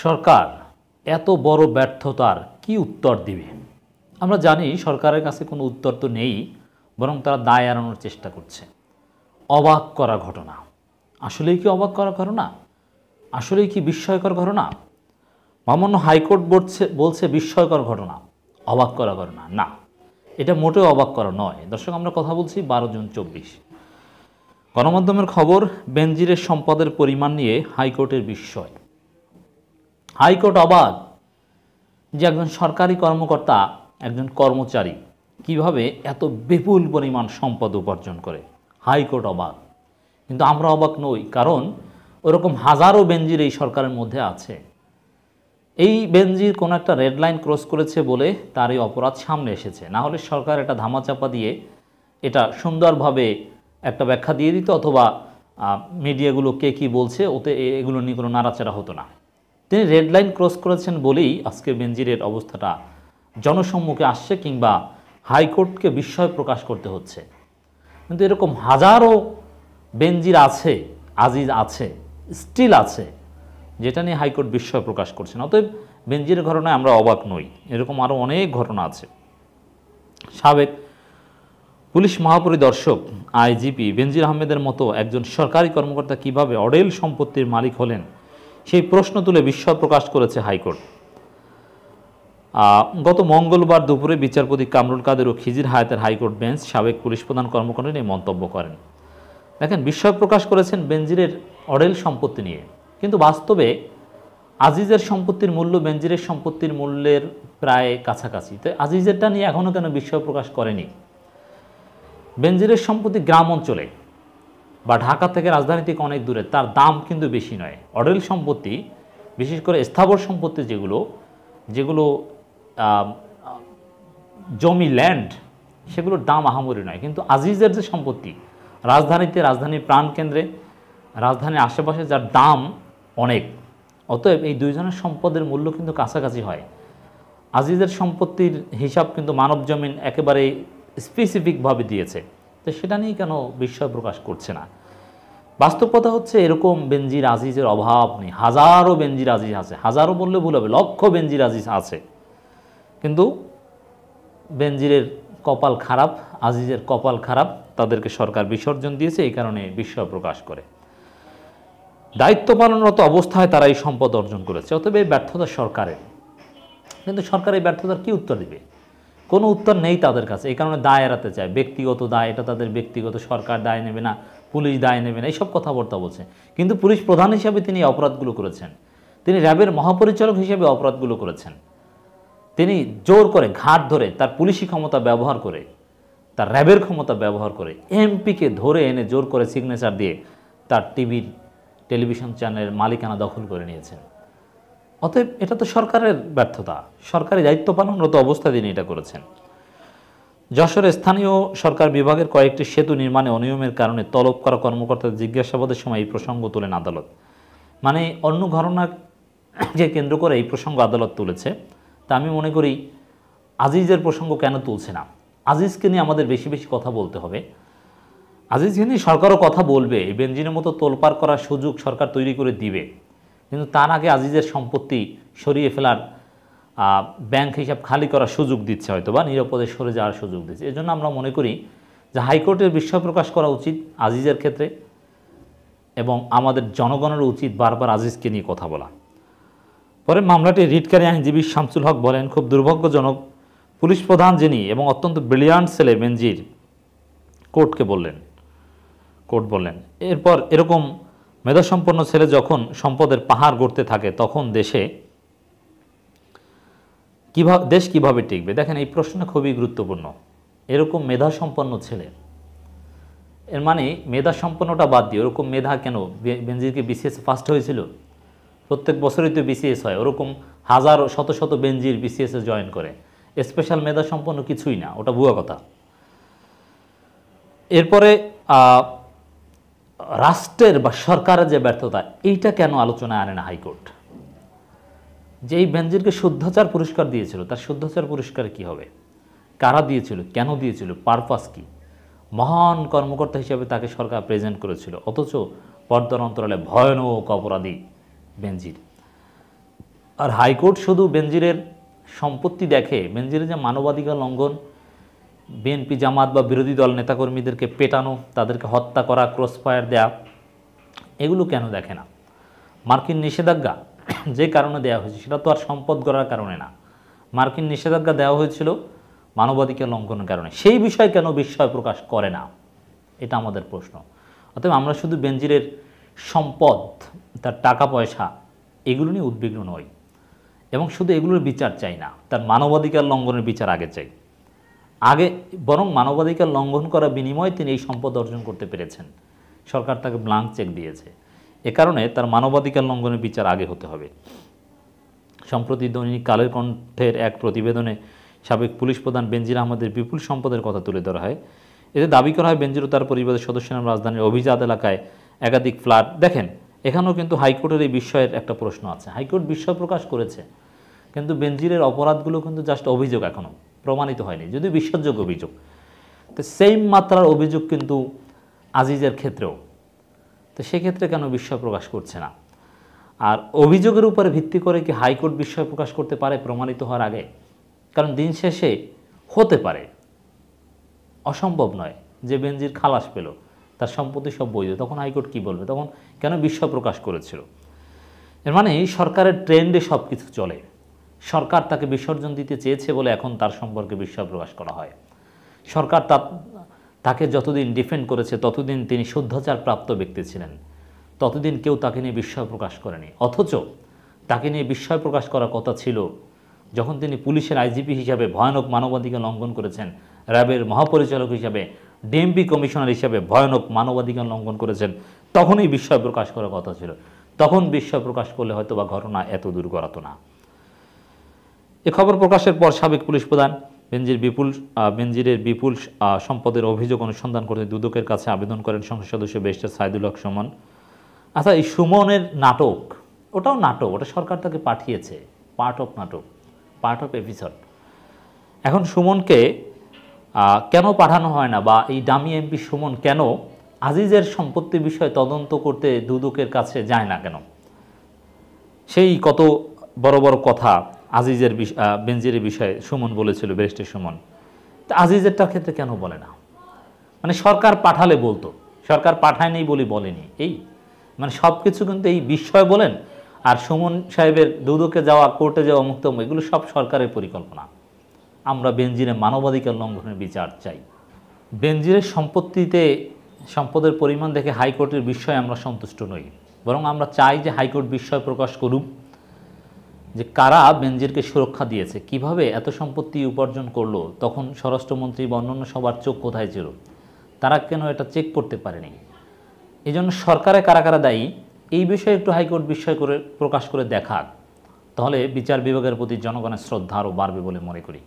সরকার এত বড় ব্যর্থতার কি উত্তর দিবে? আমরা জানি সরকারের কাছে কোনো উত্তর তো নেই, বরং তারা দায় এড়ানোর চেষ্টা করছে। অবাক করা ঘটনা, আসলেই কি অবাক করা ঘটনা? আসলেই কি বিস্ময়কর ঘটনা? মহামান্য হাইকোর্ট বলছে বিস্ময়কর ঘটনা, অবাক করা ঘটনা না, এটা মোটেও অবাক করা নয়। দর্শক, আমরা কথা বলছি 12 জুন 24। গণমাধ্যমের খবর, বেনজিরের সম্পদের পরিমাণ নিয়ে হাইকোর্টের বিস্ময়। হাইকোর্ট অবাক যে একজন সরকারি কর্মকর্তা, একজন কর্মচারী কিভাবে এত বিপুল পরিমাণ সম্পদ উপার্জন করে। হাইকোর্ট অবাক, কিন্তু আমরা অবাক নই, কারণ ওরকম হাজারো বেনজির এই সরকারের মধ্যে আছে। এই বেনজির কোনো একটা রেড লাইন ক্রস করেছে বলে তার এই অপরাধ সামনে এসেছে, না হলে সরকার এটা ধামাচাপা দিয়ে এটা সুন্দরভাবে একটা ব্যাখ্যা দিয়ে দিত, অথবা মিডিয়াগুলো কে কী বলছে ওতে এগুলো নিয়ে কোনো নাড়াচাড়া হতো না। তিনি রেড লাইন ক্রস করেছেন বলেই আজকে বেনজিরের অবস্থাটা জনসম্মুখে আসছে, কিংবা হাইকোর্টকে বিস্ময় প্রকাশ করতে হচ্ছে। কিন্তু এরকম হাজারো বেনজির আছে, আজিজ আছে, স্টিল আছে, যেটা নিয়ে হাইকোর্ট বিস্ময় প্রকাশ করছেন। অতএব বেনজিরের ঘটনায় আমরা অবাক নই, এরকম আরও অনেক ঘটনা আছে। সাবেক পুলিশ মহাপরিদর্শক আইজিপি বেনজির আহমেদের মতো একজন সরকারি কর্মকর্তা কিভাবে অঢেল সম্পত্তির মালিক হলেন, সেই প্রশ্ন তুলে বিস্ময় প্রকাশ করেছে হাইকোর্ট। গত মঙ্গলবার দুপুরে বিচারপতি কামরুল কাদের ও খিজির হায়াতের হাইকোর্ট বেঞ্চ সাবেক পুলিশ প্রধান কর্মকর্তা নিয়ে মন্তব্য করেন। দেখেন, বিস্ময় প্রকাশ করেছেন বেনজিরের অঢেল সম্পত্তি নিয়ে, কিন্তু বাস্তবে আজিজের সম্পত্তির মূল্য বেনজিরের সম্পত্তির মূল্যের প্রায় কাছাকাছি। তো আজিজেরটা নিয়ে এখনও কেন বিস্ময় প্রকাশ করেনি? বেনজিরের সম্পত্তি গ্রাম অঞ্চলে বা ঢাকা থেকে রাজধানী থেকে অনেক দূরে, তার দাম কিন্তু বেশি নয়। অঢেল সম্পত্তি, বিশেষ করে স্থাবর সম্পত্তি যেগুলো জমি, ল্যান্ড, সেগুলোর দাম আহামরি নয়। কিন্তু আজিজের যে সম্পত্তি, রাজধানীর প্রাণকেন্দ্রে, রাজধানীর আশেপাশে, যার দাম অনেক, অতএব এই দুইজনের সম্পদের মূল্য কিন্তু কাছাকাছি হয়। আজিজের সম্পত্তির হিসাব কিন্তু মানব জমিন একেবারে স্পেসিফিকভাবে দিয়েছে, তো সেটা নিয়ে কেন বিস্ময় প্রকাশ করছে না? বাস্তব কথা হচ্ছে, এরকম বেনজির আজিজের অভাব নেই। হাজারো বেনজির আজিজ আছে, হাজারো বললে ভুল হবে, লক্ষ বেনজির আজিজ আছে। কিন্তু বেনজিরের কপাল খারাপ, আজিজের কপাল খারাপ, তাদেরকে সরকার বিসর্জন দিয়েছে, এই কারণে বিস্ময় প্রকাশ করে। দায়িত্ব পালনরত অবস্থায় তারা এই সম্পদ অর্জন করেছে, অতএব এই ব্যর্থতা সরকারের। কিন্তু সরকার এই ব্যর্থতার কী উত্তর দিবে? কোনো উত্তর নেই তাদের কাছে, এই কারণে দায় এড়াতে চায়। ব্যক্তিগত দায়, এটা তাদের ব্যক্তিগত, সরকার দায় নেবে না, পুলিশ দায় নেবে না, এইসব কথাবার্তা বলছে। কিন্তু পুলিশ প্রধান হিসাবে তিনি অপরাধগুলো করেছেন, তিনি র্যাবের মহাপরিচালক হিসেবে অপরাধগুলো করেছেন। তিনি জোর করে, ঘাট ধরে, তার পুলিশি ক্ষমতা ব্যবহার করে, তার র্যাবের ক্ষমতা ব্যবহার করে এমপিকে ধরে এনে জোর করে সিগনেচার দিয়ে তার টেলিভিশন চ্যানেলের মালিকানা দখল করে নিয়েছেন। অতএব এটা তো সরকারের ব্যর্থতা, সরকারি দায়িত্ব পালনরত অবস্থায় তিনি এটা করেছেন। যশোরে স্থানীয় সরকার বিভাগের কয়েকটি সেতু নির্মাণে অনিয়মের কারণে তলব করা কর্মকর্তাদের জিজ্ঞাসাবাদের সময় এই প্রসঙ্গ তোলেন আদালত। মানে অন্য ঘটনাকে কেন্দ্র করে এই প্রসঙ্গ আদালত তুলেছে। তা আমি মনে করি আজিজের প্রসঙ্গ কেন তুলছে না? আজিজকে নিয়ে আমাদের বেশি বেশি কথা বলতে হবে। আজিজকে নিয়ে সরকারও কথা বলবে, এই বেনজিরের মতো তোলপাড় করার সুযোগ সরকার তৈরি করে দিবে। কিন্তু তার আগে আজিজের সম্পত্তি সরিয়ে ফেলার, ব্যাংক হিসাব খালি করার সুযোগ দিচ্ছে, হয়তো বা নিরাপদে সরে যাওয়ার সুযোগ দিচ্ছে। এই জন্য আমরা মনে করি যে হাইকোর্টের বিস্ময় প্রকাশ করা উচিত আজিজের ক্ষেত্রে, এবং আমাদের জনগণের উচিত বারবার আজিজকে নিয়ে কথা বলা। পরে মামলাটি রিটকারী আইনজীবী শামসুল হক বলেন, খুব দুর্ভাগ্যজনক, পুলিশ প্রধান যিনি এবং অত্যন্ত ব্রিলিয়ান্ট ছেলে বেনজির, কোর্ট বললেন এরপর এরকম মেধাসম্পন্ন ছেলে যখন সম্পদের পাহাড় গড়তে থাকে, তখন দেশ কিভাবে টিকবে? দেখেন, এই প্রশ্নটা খুবই গুরুত্বপূর্ণ। এরকম মেধাসম্পন্ন ছেলে, এর মানে মেধাসম্পন্নটা বাদ দিয়ে ওরকম মেধা কেন? বেনজিরকে বিসিএস ফার্স্ট হয়েছিল, প্রত্যেক বছরই তো বিসিএস হয়, ওরকম হাজার শত শত বেনজির বিসিএসে জয়েন করে। স্পেশাল মেধাসম্পন্ন কিছুই না, ওটা ভুয়া কথা। এরপরে রাষ্ট্রের বা সরকারের যে ব্যর্থতা, এইটা কেন আলোচনায় আনে না হাইকোর্ট? যে এই বেনজিরকে শুদ্ধাচার পুরস্কার দিয়েছিল, তার শুদ্ধাচার পুরস্কারে কি হবে? কারা দিয়েছিল, কেন দিয়েছিল, পারপাস কি? মহান কর্মকর্তা হিসেবে তাকে সরকার প্রেজেন্ট করেছিল, অথচ পর্দার অন্তরালে ভয়ানক অপরাধী বেনজির। আর হাইকোর্ট শুধু বেনজিরের সম্পত্তি দেখে, বেনজিরের যে মানবাধিকার লঙ্ঘন, বিএনপি জামাত বা বিরোধী দল নেতাকর্মীদেরকে পেটানো, তাদেরকে হত্যা করা, ক্রসফায়ার দেয়া, এগুলো কেন দেখে না? মার্কিন নিষেধাজ্ঞা যে কারণে দেওয়া হয়েছে সেটা তো আর সম্পদ গড়ার কারণে না। মার্কিন নিষেধাজ্ঞা দেওয়া হয়েছিল মানবাধিকার লঙ্ঘনের কারণে। সেই বিষয়ে কেন বিস্ময় প্রকাশ করে না? এটা আমাদের প্রশ্ন। অতএব আমরা শুধু বেনজিরের সম্পদ, তার টাকা পয়সা, এগুলো নিয়ে উদ্বিগ্ন নই এবং শুধু এগুলোর বিচার চাই না, তার মানবাধিকার লঙ্ঘনের বিচার আগে চাই। বরং মানবাধিকার লঙ্ঘন করার বিনিময়ে তিনি এই সম্পদ অর্জন করতে পেরেছেন, সরকার তাকে ব্লাঙ্ক চেক দিয়েছে। এ কারণে তার মানবাধিকার লঙ্ঘনের বিচার আগে হতে হবে। সম্প্রতি দৈনিক কালের কণ্ঠের এক প্রতিবেদনে সাবেক পুলিশ প্রধান বেনজির আহমেদের বিপুল সম্পদের কথা তুলে ধরা হয়। এতে দাবি করা হয় বেনজির ও তার পরিবারের সদস্যরা রাজধানীর অভিজাত এলাকায় একাধিক ফ্ল্যাট। দেখেন, এখানেও কিন্তু হাইকোর্টের এই বিষয়ের একটা প্রশ্ন আছে। হাইকোর্ট বিস্ময় প্রকাশ করেছে, কিন্তু বেনজিরের অপরাধগুলো কিন্তু জাস্ট অভিযোগ, এখনও প্রমাণিত হয়নি, যদিও বিশ্বাসযোগ্য অভিযোগ। তো সেম মাত্রার অভিযোগ কিন্তু আজিজের ক্ষেত্রেও। তো সেক্ষেত্রে কেন বিস্ময় প্রকাশ করছে না? আর অভিযোগের উপরে ভিত্তি করে কি হাইকোর্ট বিস্ময় প্রকাশ করতে পারে প্রমাণিত হওয়ার আগে? কারণ দিন শেষে হতে পারে, অসম্ভব নয় যে বেনজির খালাস পেল, তার সম্পত্তি সব বৈধ, তখন হাইকোর্ট কি বলবে? তখন কেন বিস্ময় প্রকাশ করেছিল? এর মানে সরকারের ট্রেন্ডে সব কিছু চলে। সরকার তাকে বিসর্জন দিতে চেয়েছে বলে এখন তার সম্পর্কে বিস্ময় প্রকাশ করা হয়। সরকার তাকে যতদিন ডিফেন্ড করেছে ততদিন তিনি শুদ্ধাচার প্রাপ্ত ব্যক্তি ছিলেন, ততদিন কেউ তাকে নিয়ে বিস্ময় প্রকাশ করেনি। অথচ তাকে নিয়ে বিস্ময় প্রকাশ করার কথা ছিল যখন তিনি পুলিশের আইজিপি হিসাবে ভয়ানক মানবাধিকার লঙ্ঘন করেছেন, র্যাবের মহাপরিচালক হিসাবে, ডিএমপি কমিশনার হিসাবে ভয়ানক মানবাধিকার লঙ্ঘন করেছেন, তখনই বিস্ময় প্রকাশ করার কথা ছিল। তখন বিস্ময় প্রকাশ করলে হয়তো বা ঘটনা এত দূর গড়াতো না। এ খবর প্রকাশের পর সাবেক পুলিশ প্রধান বেনজিরের বিপুল সম্পদের অভিযোগ অনুসন্ধান করতে দুদকের কাছে আবেদন করেন সংসদ সদস্য ব্যারিস্টার সাইদুল হক সুমন। আচ্ছা, এই সুমনের নাটক, ওটাও নাটক, ওটা সরকার তাকে পাঠিয়েছে, পার্ট অফ নাটক, পার্ট অফ এপিসোড। এখন সুমনকে কেন পাঠানো হয় না, বা এই ডামি এমপি সুমন কেন আজিজের সম্পত্তির বিষয়ে তদন্ত করতে দুদকের কাছে যায় না কেন? সেই কত বড় বড় কথা বেনজিরের বিষয়ে সুমন বলেছিল, ব্যারিস্টার সুমন। তা আজিজেরটার ক্ষেত্রে কেন বলে না? মানে সরকার পাঠালে বলতো, সরকার পাঠায়নি বলে বলেনি। এই মানে সব কিছু কিন্তু এই বিষয় বলেন, আর সুমন সাহেবের দুদকে যাওয়া, কোর্টে যাওয়া, মুক্ত, এগুলো সব সরকারের পরিকল্পনা। আমরা বেনজিরের মানবাধিকার লঙ্ঘনের বিচার চাই। বেনজিরের সম্পদের পরিমাণ দেখে হাইকোর্টের বিষয়ে আমরা সন্তুষ্ট নই, বরং আমরা চাই যে হাইকোর্ট বিস্ময় প্রকাশ করুক যে কারা বেনজিরকে সুরক্ষা দিয়েছে, কিভাবে এত সম্পত্তি উপার্জন করলো, তখন স্বরাষ্ট্রমন্ত্রী বা অন্যান্য সবার চোখ কোথায় ছিল, তারা কেন এটা চেক করতে পারেনি। এই জন্য সরকারে কারা কারা দায়ী এই বিষয়ে একটু হাইকোর্ট বিস্ময় প্রকাশ করে দেখাক, তাহলে বিচার বিভাগের প্রতি জনগণের শ্রদ্ধা আরও বাড়বে বলে মনে করি।